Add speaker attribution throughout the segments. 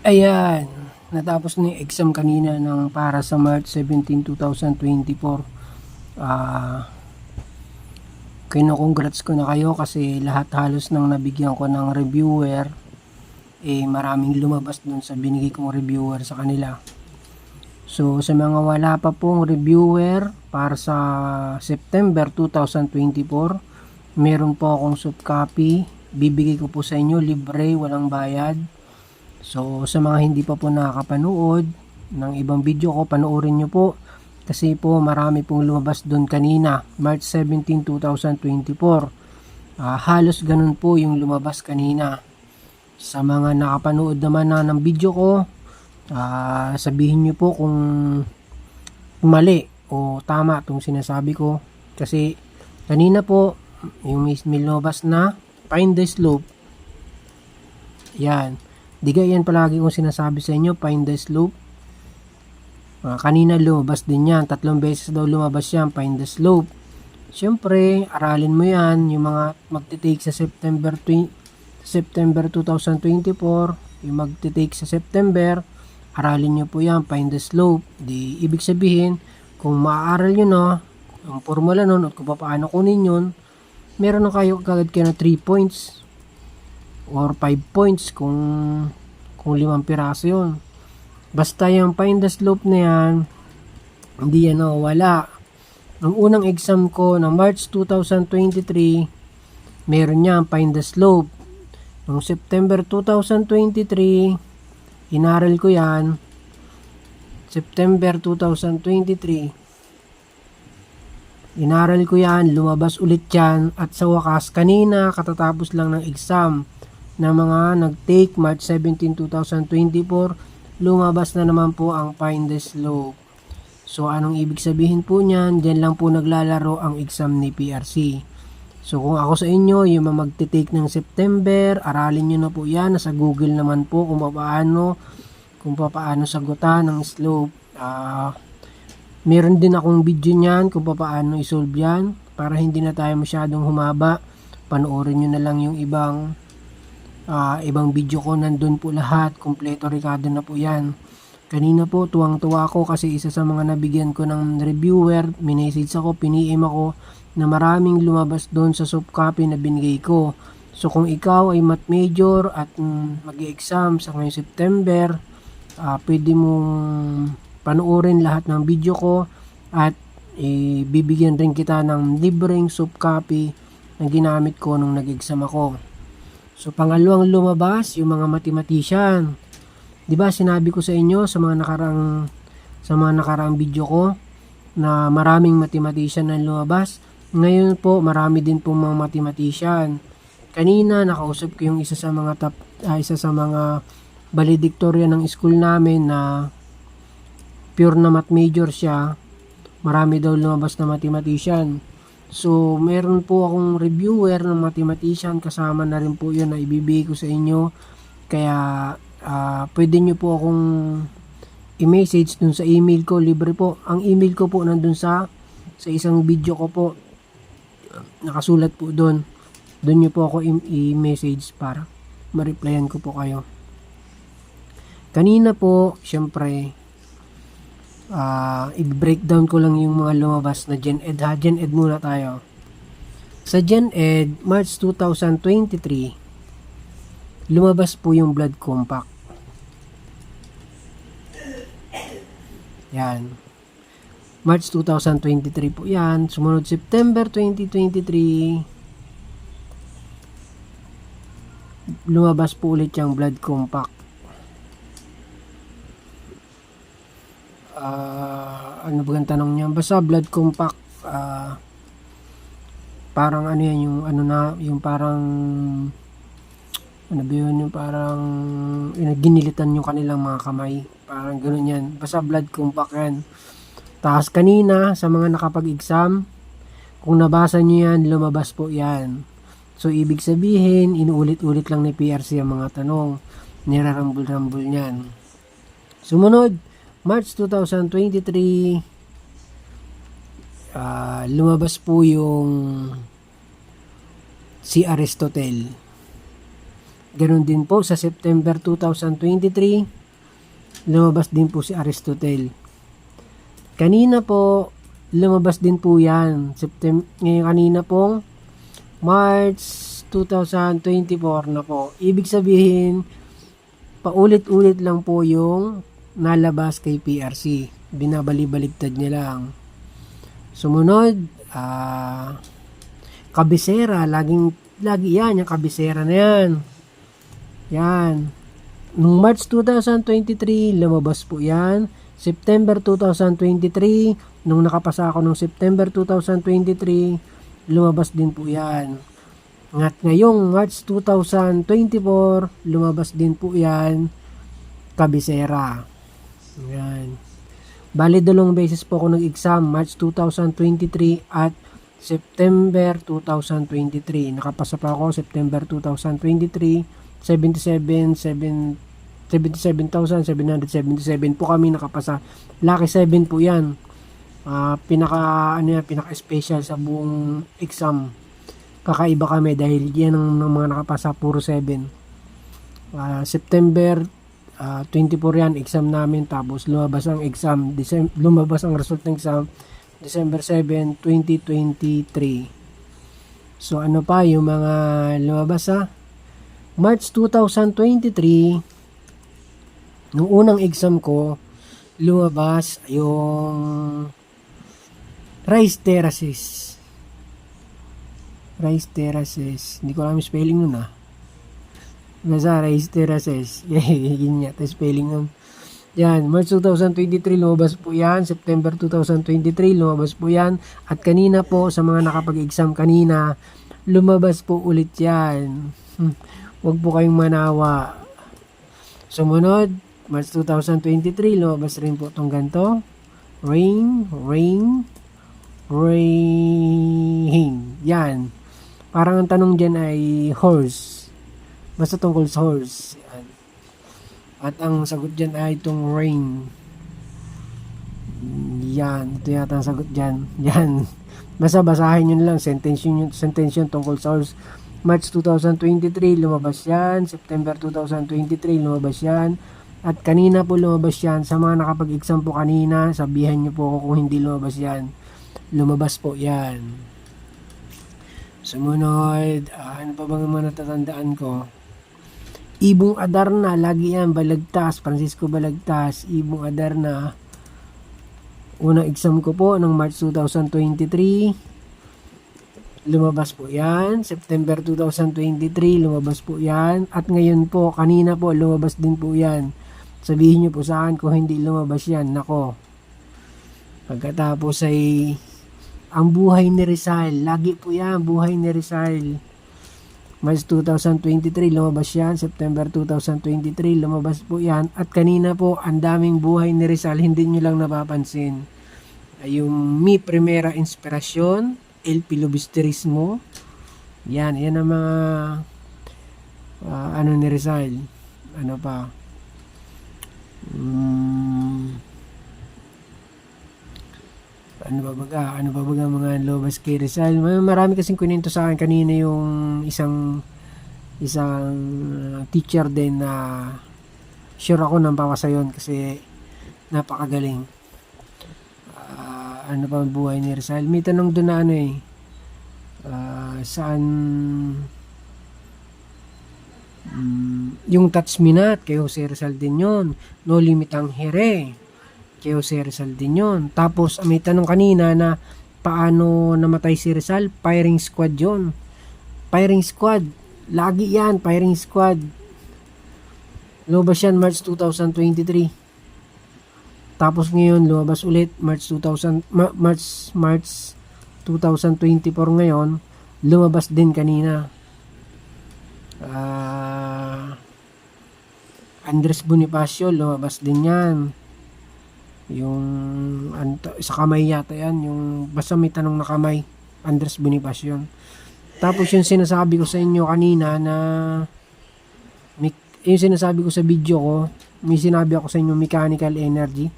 Speaker 1: Ayan, natapos na yung exam kanina ng para sa March 17, 2024. Kino-congrats ko na kayo kasi lahat halos nang nabigyan ko ng reviewer, maraming lumabas dun sa binigay kong reviewer sa kanila. So, sa mga wala pa pong reviewer para sa September 2024, meron po akong soft copy. Bibigay ko po sa inyo, libre, walang bayad. So, sa mga hindi pa po nakakapanood ng ibang video ko, panoorin nyo po. Kasi po marami pong lumabas doon kanina, March 17, 2024. Halos ganun po yung lumabas kanina. Sa mga nakapanood naman na ng video ko, sabihin nyo po kung mali o tama itong sinasabi ko. Kasi kanina po, yung may lumabas na find the slope. Yan. Di yan palagi kong sinasabi sa inyo, find the slope. Kanina lumabas din yan. 3 beses daw lumabas yan, find the slope. Siyempre, aralin mo yan. Yung mga magtitake sa September 2024, yung magtitake sa September, aralin nyo po yan, find the slope. Di, ibig sabihin, kung maaaral nyo na, ang formula nun, at kung paano kunin yun, meron na kayo kagad kayo na 3 points or 5 points kung 5 piraso yun. Basta yung find the slope na yan, hindi yan wala. Nung unang exam ko na March 2023, meron yan, find the slope. Nung September 2023, inaral ko yan. September 2023, inaral ko yan, lumabas ulit yan. At sa wakas, kanina, katatapos lang ng exam na mga nag-take March 17, 2024, lumabas na naman po ang find the slope. So, anong ibig sabihin po niyan? Diyan lang po naglalaro ang exam ni PRC. So, kung ako sa inyo, yung magte-take ng September, aralin nyo na po yan. Nasa Google naman po kung paano sagutan ng slope. Meron din akong video niyan kung paano isolve yan. Para hindi na tayo masyadong humaba. Panoorin nyo na lang yung ibang video ko, nandun po lahat, kompleto rekado na po yan. Kanina po tuwang-tuwa ako kasi isa sa mga nabigyan ko ng reviewer, minessage ako, piniem ako na maraming lumabas doon sa soft copy na binigay ko. So kung ikaw ay math major at mag-exam sa ngayong September, pwede mong panoorin lahat ng video ko at bibigyan rin kita ng libreng soft copy na ginamit ko nung nag-exam ako. So, pangalawang lumabas, yung mga mathematician. Diba, sinabi ko sa inyo sa mga nakaraang video ko na maraming mathematician na lumabas. Ngayon po, marami din pong mga mathematician. Kanina, nakausap ko yung isa sa mga valedictorian ng school namin na pure na math major siya. Marami daw lumabas na mathematician. So, meron po akong reviewer ng mathematician, kasama na rin po yun na ibibigay ko sa inyo. Kaya, pwede nyo po akong i-message dun sa email ko, libre po. Ang email ko po nandun sa isang video ko po. Nakasulat po dun. Dun nyo po ako i-message para ma-replyan ko po kayo. Kanina po, syempre, i-breakdown ko lang yung mga lumabas na Gen Ed ha. Gen Ed muna tayo. Sa Gen Ed, March 2023, lumabas po yung blood compact. Yan. March 2023 po yan. Sumunod September 2023, lumabas po ulit yung blood compact. Ano ba ang tanong niya? Basta blood compact, parang ano yan, yung ano na, yung parang ano ba yun, yung parang ginilitan yung kanilang mga kamay, parang gano'n yan. Basta blood compact yan. Tapos kanina sa mga nakapag-exam, kung nabasa nyo yan, lumabas po yan. So ibig sabihin, inuulit-ulit lang ni PRC ang mga tanong, nirarambul-rambul yan. Sumunod, March 2023, lumabas po yung si Aristotle. Ganun din po sa September 2023, lumabas din po si Aristotle. Kanina po, lumabas din po yan. Ngayon kanina pong March 2024 na po. Ibig sabihin, paulit-ulit lang po yung nalabas kay PRC. Binabali-baligtad niya lang. Sumunod, kabisera. Lagi yan, yung kabisera na yan. Yan. Nung March 2023, lumabas po yan. September 2023, nung nakapasa ako nung September 2023, lumabas din po yan. At ngayong March 2024, lumabas din po yan, kabisera. Yan. Bali, 2 beses po ako nag-exam, March 2023 at September 2023. Nakapasa pa ako September 2023, 77,777 po kami nakapasa. Lucky 7 po yan. Pinaka-special sa buong exam. Kakaiba kami dahil yan ang mga nakapasa, puro 7. September 24 yan, exam namin. Tapos lumabas ang exam, lumabas ang result ng exam December 7, 2023. So ano pa yung mga lumabas March 2023, nung unang exam ko, lumabas yung rice terraces. Hindi ko alam yung spelling nun Basta rice terraces. Yun nga, spelling nun. Yan, March 2023 lumabas po yan. September 2023 lumabas po yan. At kanina po, sa mga nakapag-exam kanina, lumabas po ulit yan. Huwag po kayong manawa. Sumunod, March 2023, lumabas rin po itong ganito. Rain. Yan. Parang ang tanong dyan ay horse. Basta tungkol sa horse. Yan. At ang sagot dyan ay itong rain. Yan. Ito yata ang sagot dyan. Yan. Basta basahin nyo lang. Sentence yun tungkol sa horse. March 2023, lumabas yan. September 2023, lumabas yan. At kanina po lumabas yan. Sa mga nakapag-exam po kanina, sabihan nyo po ako kung hindi lumabas yan. Lumabas po yan. Sumunod, ano pa bang mga natatandaan ko? Ibong Adarna, lagi yan. Balagtas, Francisco Balagtas. Ibong Adarna. Unang exam ko po, ng March 2023. Lumabas po yan. September 2023, lumabas po yan. At ngayon po, kanina po, lumabas din po yan. Sabihin nyo po sa akin kung hindi lumabas yan. Nako. Pagkatapos ay ang buhay ni Rizal. Lagi po yan, buhay ni Rizal. March 2023, lumabas yan. September 2023, lumabas po yan. At kanina po, ang daming buhay ni Rizal. Hindi nyo lang napapansin. Ay yung Mi Primera Inspirasyon, El Filibusterismo. Yan ang mga ano ni Rizal. Ano pa? Ano ba baga mga lobas kay Rizal? Marami kasing kwento sa akin kanina yung isang teacher din na sure ako nang papasa yun kasi napakagaling. Ano pa ang buhay ni Rizal? May tanong doon na saan yung Touch Me Not kay Jose Rizal din yun. No Limit ang Here kay Jose Rizal din yun. Tapos may tanong kanina na paano namatay si Rizal? Firing Squad yun. Firing Squad, lagi yan, Firing Squad. Lumabas yan March 2023. Tapos ngayon lumabas ulit March 2024 ngayon, lumabas din kanina. Andres Bonifacio, lumabas din yan. Yung sa kamay yata yan, yung basta may tanong na kamay, Andres Bonifacio. Tapos yung sinasabi ko sa inyo kanina na yung sinasabi ko sa video ko, may sinabi ako sa inyo mechanical energy.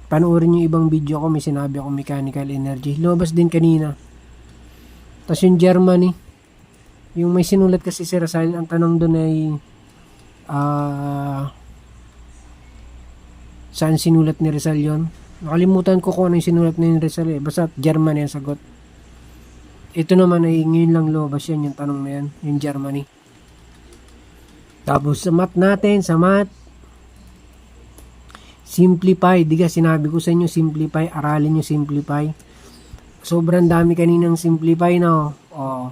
Speaker 1: Panoorin yung ibang video ko, may sinabi ako mechanical energy. Lumabas din kanina. Tapos yung Germany, Yung may sinulat kasi si Rizal, ang tanong doon ay saan sinulat ni Rizal yon? Nakalimutan ko kung ano yung sinulat ni Rizal eh. Basta Germany ang sagot. Ito naman ay ngayon lang lumabas yan, yung tanong na yan, yung Germany. Tapos sa math natin, simplify. Diga, sinabi ko sa inyo, simplify. Aralin nyo simplify. Sobrang dami kaninang simplify na. Oh.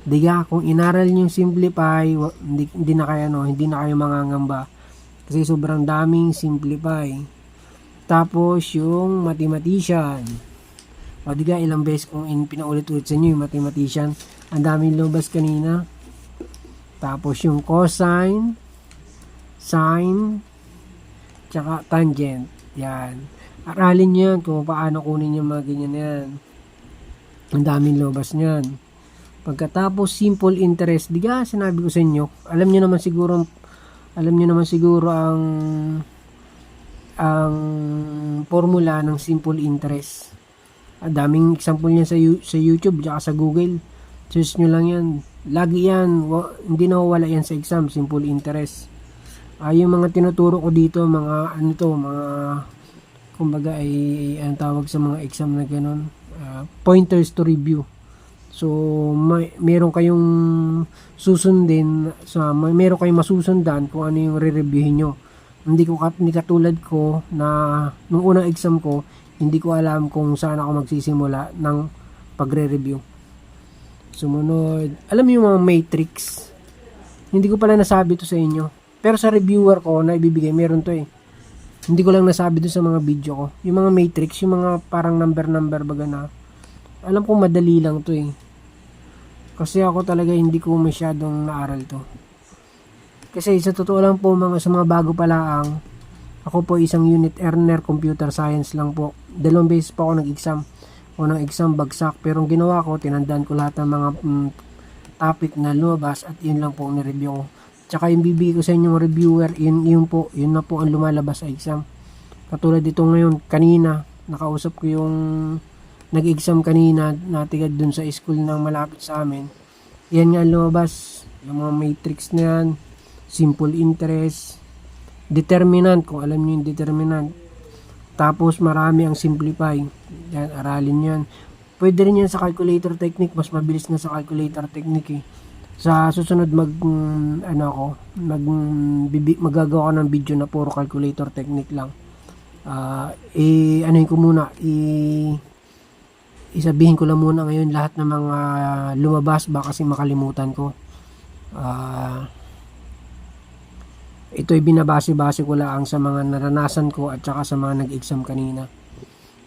Speaker 1: Diga, kung inaral nyo simplify, hindi na kayo mangangamba. Kasi sobrang daming simplify. Tapos yung mathematician. O diga, ilang beses kung pinaulit-ulit sa inyo yung mathematician. Ang daming lumabas kanina. Tapos yung cosine, sine, tsaka tangent. Yan. Aralin nyo yan kung paano kunin yung mga ganyan yan. Ang daming lumabas nyan. Pagkatapos simple interest. Diga, sinabi ko sa inyo. Alam nyo naman siguro ang formula ng simple interest. Daming example niyan sa YouTube at sa Google. Search nyo lang yan. Lagi yan. Hindi nawawala yan sa exam. Simple interest. Yung mga tinuturo ko dito, mga kumbaga ay ang tawag sa mga exam na ganun. Pointers to review. So, meron kayong susundin. Meron kayong masusundan kung ano yung re-reviewin nyo. Hindi katulad ko na nung unang exam ko, hindi ko alam kung saan ako magsisimula ng pagre-review. Sumunod, alam mo yung mga matrix? Hindi ko pala nasabi to sa inyo. Pero sa reviewer ko na ibibigay, meron to eh. Hindi ko lang nasabi to sa mga video ko. Yung mga matrix, yung mga parang number baga na. Alam ko madali lang to eh. Kasi ako talaga hindi ko masyadong naaral to. Kasi sa totoo lang po sa mga bago pa lang, ako po isang unit earner, computer science lang po. 2 beses pa ako nag-exam. Unang exam bagsak, pero ang ginawa ko, tinandaan ko lahat ng mga topic na lumabas at yun lang po ang nireview ko. Tsaka yung bibigay ko sa inyong reviewer, yun na po ang lumalabas sa exam. Katulad dito ngayon, kanina, nakausap ko yung nag-exam kanina, natigad dun sa school ng malapit sa amin. Yan nga lumabas, yung mga matrix na yan, simple interest, determinant, kung alam niyo yung determinant. Tapos marami ang simplify. Yan, aralin yan. Pwede rin yan sa calculator technique, mas mabilis na sa calculator technique eh. Sa susunod magagawa ko ng video na puro calculator technique lang. Isabihin ko lang muna ngayon lahat ng mga lumabas baka kasi makalimutan ko. Ito'y binabase-base ko lang sa mga naranasan ko at saka sa mga nag-exam kanina.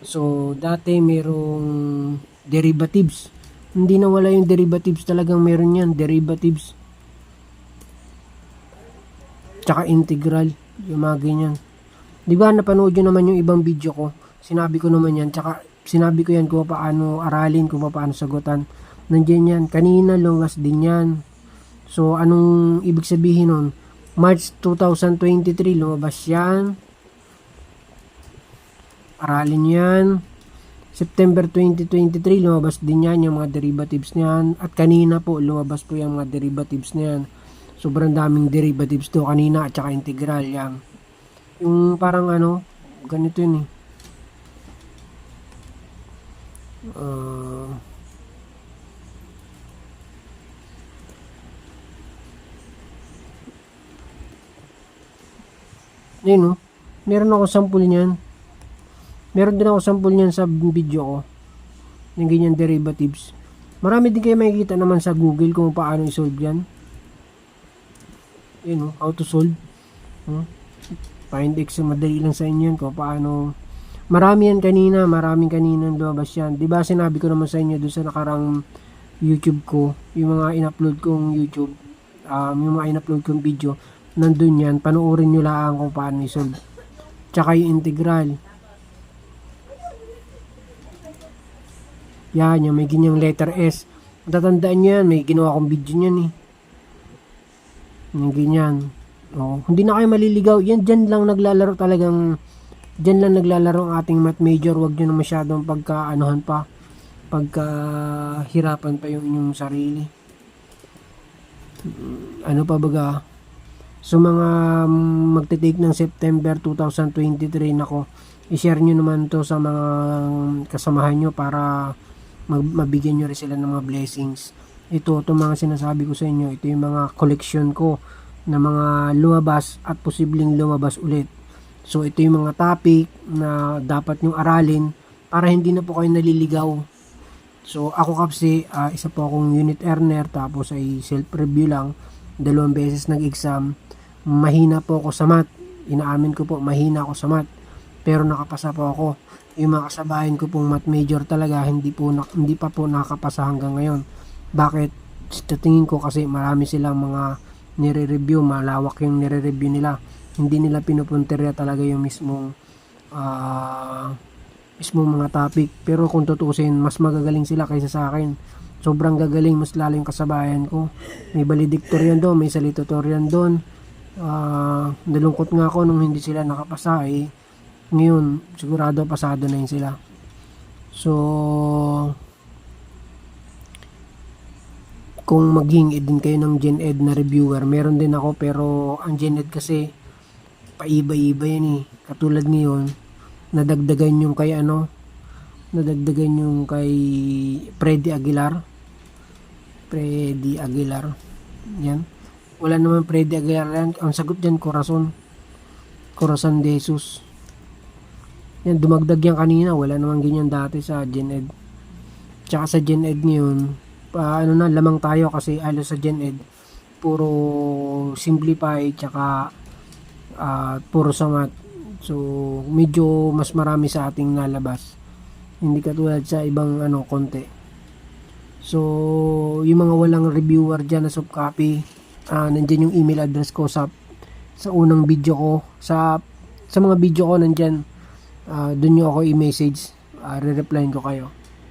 Speaker 1: So, dati merong derivatives. Hindi na wala yung derivatives, talagang meron yan, derivatives. Tsaka integral, yung mga ganyan. Di ba napanood nyo naman yung ibang video ko? Sinabi ko naman yan, tsaka sinabi ko yan kung paano aralin, kung paano sagutan. Nandiyan yan, kanina lumabas din yan. So, anong ibig sabihin nun? March 2023, lumabas yan. Aralin yan. September 2023, lumabas din yan yung mga derivatives niyan. At kanina po, lumabas po yung mga derivatives niyan. Sobrang daming derivatives to kanina at saka integral yan. Yung parang ganito yun eh. Yun o. Meron ako sample niyan. Meron din ako sample niyan sa video ko. Yung ganyan derivatives. Marami din kayo makikita naman sa Google kung paano i-solve yan. Yun o. How to solve. Find X. Madali lang sa inyo yan kung paano. Marami yan kanina. Maraming kaninang lumabas yan. Diba sinabi ko naman sa inyo doon sa nakarang YouTube ko. Yung mga in-upload kong YouTube. Yung mga in-upload kong video. Nandun yan, panoorin nyo lang kung paano i-solve. Tsaka yung integral. Yan, yung may ganyang letter S. Tatandaan nyo yan, may ginawa akong video nyan eh. Yung ganyan. Hindi na kayo maliligaw. Yan, dyan lang naglalaro talagang, dyan lang naglalaro ang ating math major. Huwag nyo na masyadong pagkahirapan pa yung inyong sarili. Ano pa baga, so mga magte-take ng September 2023, nako, i-share nyo naman to sa mga kasamahan nyo para mabigyan nyo rin sila ng mga blessings. Ito mga sinasabi ko sa inyo, ito yung mga collection ko na mga lumabas at posibleng lumabas ulit. So ito yung mga topic na dapat nyong aralin para hindi na po kayo naliligaw. So ako kasi isa po akong unit earner, tapos ay self-review lang, 2 beses nag-exam. Mahina po ako sa math, inaamin ko po, mahina ako sa math, pero nakapasa po ako. Yung mga kasabayan ko pong math major talaga, hindi pa po nakapasa hanggang ngayon. Bakit? Sa tingin ko kasi marami silang mga nire-review, malawak yung nire-review nila, hindi nila pinupunterya talaga yung mismong mga topic. Pero kung tutusin, mas magagaling sila kaysa sa akin. Sobrang gagaling, mas lalo yung kasabayan ko. May valedictorian doon, may salutatorian doon. Nalungkot nga ako nung hindi sila nakapasa eh. Ngayon, sigurado pasado na yun sila. So, kung maghingi din kayo ng Gen Ed na reviewer, meron din ako, pero ang Gen Ed kasi paiba-iba yan eh. Katulad ngayon, nadagdagan yung kay Freddy Aguilar. Yan. Wala naman Freddy Aguilar yan. Ang sagot dyan, Corazon de Jesus. Yan, dumagdag yan kanina. Wala naman ganyan dati sa Gen Ed. Tsaka sa Gen Ed ngayon, lamang tayo kasi halos sa Gen Ed, puro simplify, tsaka puro sa math. So, medyo mas marami sa ating nalabas. Hindi katulad sa ibang konti. So, yung mga walang reviewer dyan na soft copy, nandyan yung email address ko sa unang video ko. Sa mga video ko nandyan, dun nyo ako i-message, re-replyin ko kayo.